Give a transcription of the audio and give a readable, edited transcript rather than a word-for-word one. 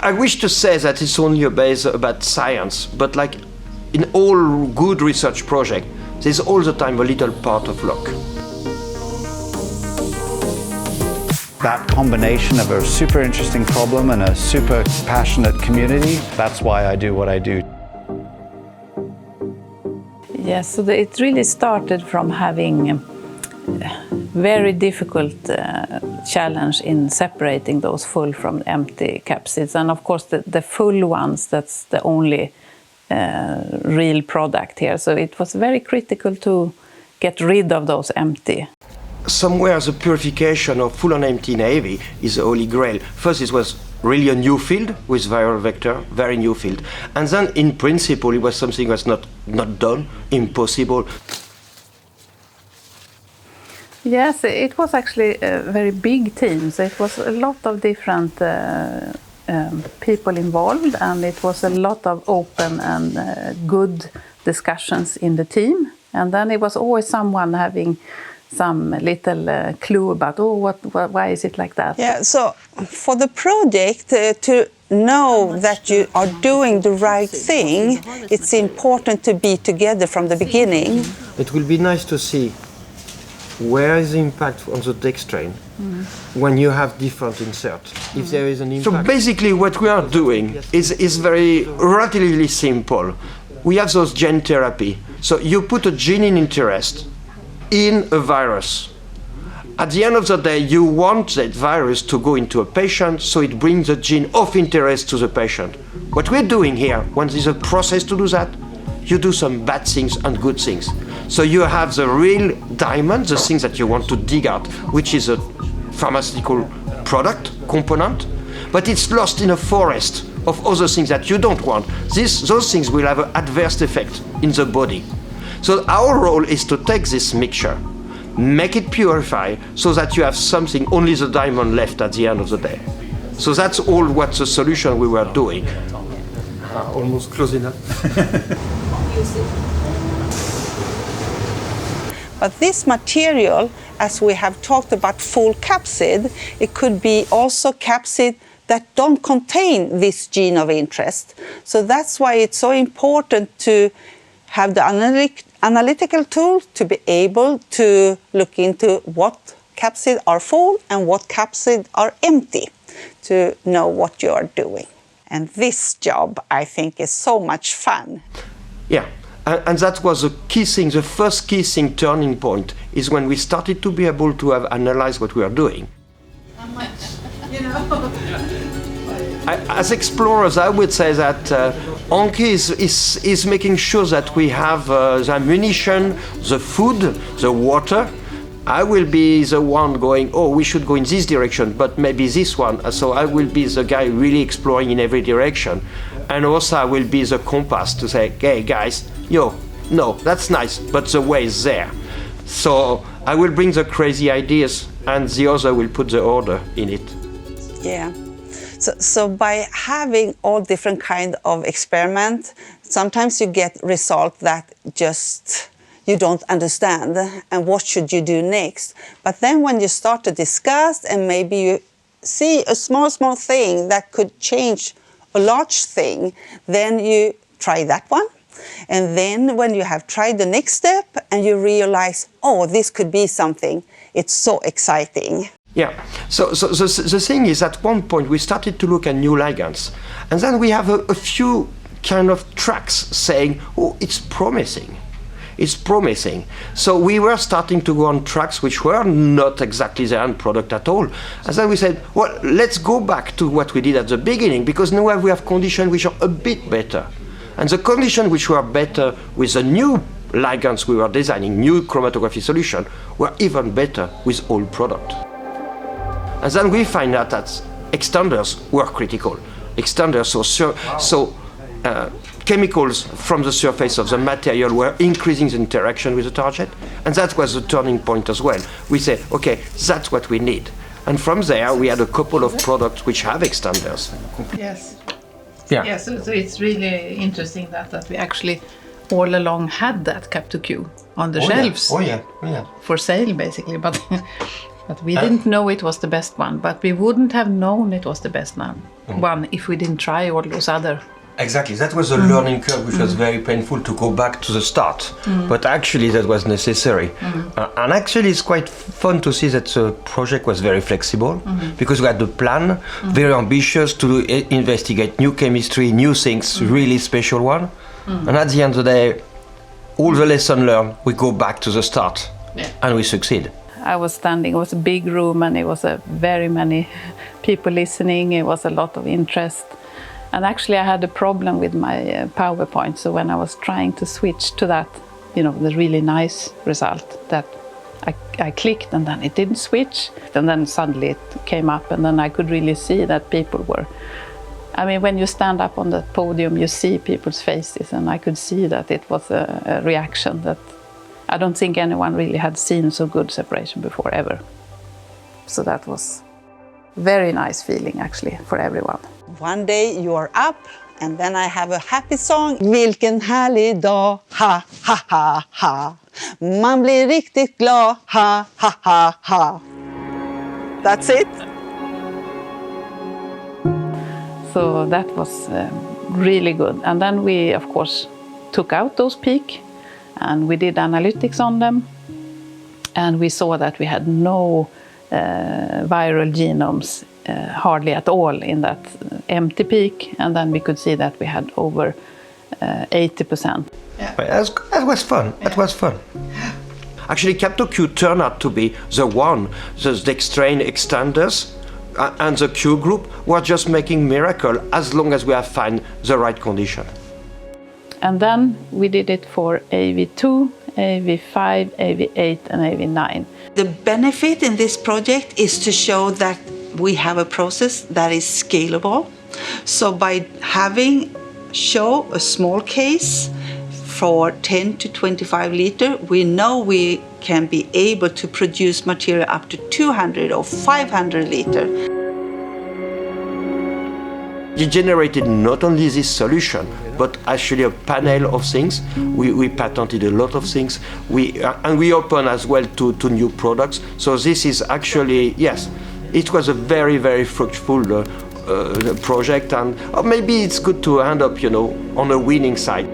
I wish to say that it's only about science, but like in all good research projects, there's all the time a little part of luck. That combination of a super interesting problem and a super passionate community, that's why I do what I do. Yes, so it really started from having very difficult challenge in separating those full from empty capsids. And of course the full ones, that's the only real product here. So it was very critical to get rid of those empty. Somewhere the purification of full and empty in AAV is the Holy Grail. First it was really a new field with viral vector, very new field. And then in principle it was something that's not done, impossible. Yes, it was actually a very big team. So it was a lot of different people involved, and it was a lot of open and good discussions in the team. And then it was always someone having some little clue about, why is it like that? Yeah, so for the project to know that you are doing the right thing, it's important to be together from the beginning. It will be nice to see where is the impact on the dextran when you have different inserts, if there is an impact. So basically what we are doing is very relatively simple. We have those gene therapy. So you put a gene in interest in a virus. At the end of the day, you want that virus to go into a patient, so it brings the gene of interest to the patient. What we're doing here, when there's a process to do that, you do some bad things and good things. So you have the real diamond, the things that you want to dig out, which is a pharmaceutical product component, but it's lost in a forest of other things that you don't want. Those things will have an adverse effect in the body. So our role is to take this mixture, make it purify, so that you have something, only the diamond left at the end of the day. So that's all what the solution we were doing. Almost close enough. But this material, as we have talked about full capsid, it could be also capsid that don't contain this gene of interest. So that's why it's so important to have the analytical tool to be able to look into what capsids are full and what capsids are empty, to know what you are doing. And this job, I think, is so much fun. Yeah, and that was the key thing, the first key thing, turning point, is when we started to be able to have analyzed what we are doing. As explorers, I would say that Anki is making sure that we have the ammunition, the food, the water. I will be the one going, we should go in this direction, but maybe this one. So I will be the guy really exploring in every direction. And also I will be the compass to say, hey guys, no, that's nice, but the way is there. So I will bring the crazy ideas and the other will put the order in it. Yeah. So by having all different kind of experiments, sometimes you get results that just you don't understand, and what should you do next? But then when you start to discuss and maybe you see a small thing that could change a large thing, then you try that one. And then when you have tried the next step and you realize, this could be something, it's so exciting. Yeah, so the thing is, at one point we started to look at new ligands, and then we have a few kind of tracks saying, it's promising. It's promising. So we were starting to go on tracks which were not exactly the end product at all. And then we said, well, let's go back to what we did at the beginning, because now we have conditions which are a bit better. And the conditions which were better with the new ligands we were designing, new chromatography solution, were even better with old product. And then we find out that extenders were critical. Extenders, chemicals from the surface of the material were increasing the interaction with the target, and that was the turning point as well. We said, okay, that's what we need. And from there, we had a couple of products which have extenders. Yes. Yeah. Yeah, so it's really interesting that we actually all along had that Capto Q on the shelves. Yeah. Oh yeah. For sale, basically. But But we didn't know it was the best one, but we wouldn't have known it was the best one if we didn't try all those other. Exactly, that was a learning curve which was very painful to go back to the start, but actually that was necessary. And actually it's quite fun to see that the project was very flexible because we had the plan, very ambitious to investigate new chemistry, new things, really special one. And at the end of the day, all the lessons learned, we go back to the start and we succeed. I was standing, it was a big room and it was very many people listening, it was a lot of interest. And actually I had a problem with my PowerPoint, so when I was trying to switch to that, you know, the really nice result, that I clicked and then it didn't switch. And then suddenly it came up and then I could really see that people were, I mean, when you stand up on the podium, you see people's faces and I could see that it was a reaction that I don't think anyone really had seen so good separation before ever. So that was a very nice feeling actually for everyone. One day you are up and then I have a happy song. Vilken härlig dag, ha ha ha ha. Man blir riktigt glad, ha ha ha ha. That's it. So that was really good. And then we, of course, took out those peaks and we did analytics on them. And we saw that we had no viral genomes hardly at all in that empty peak. And then we could see that we had over 80%. Yeah. That was fun. Yeah. That was fun. Actually, Capto Q turned out to be the one, the dextran extenders and the Q group were just making miracle as long as we have found the right condition. And then we did it for AAV2, AAV5, AAV8 and AAV9. The benefit in this project is to show that we have a process that is scalable. So by show a small case for 10 to 25 liter, we know we can be able to produce material up to 200 or 500 liter. It generated not only this solution, but actually a panel of things. We patented a lot of things. And we open as well to new products. So this is actually, yes, it was a very, very fruitful project. And maybe it's good to end up, you know, on a winning side.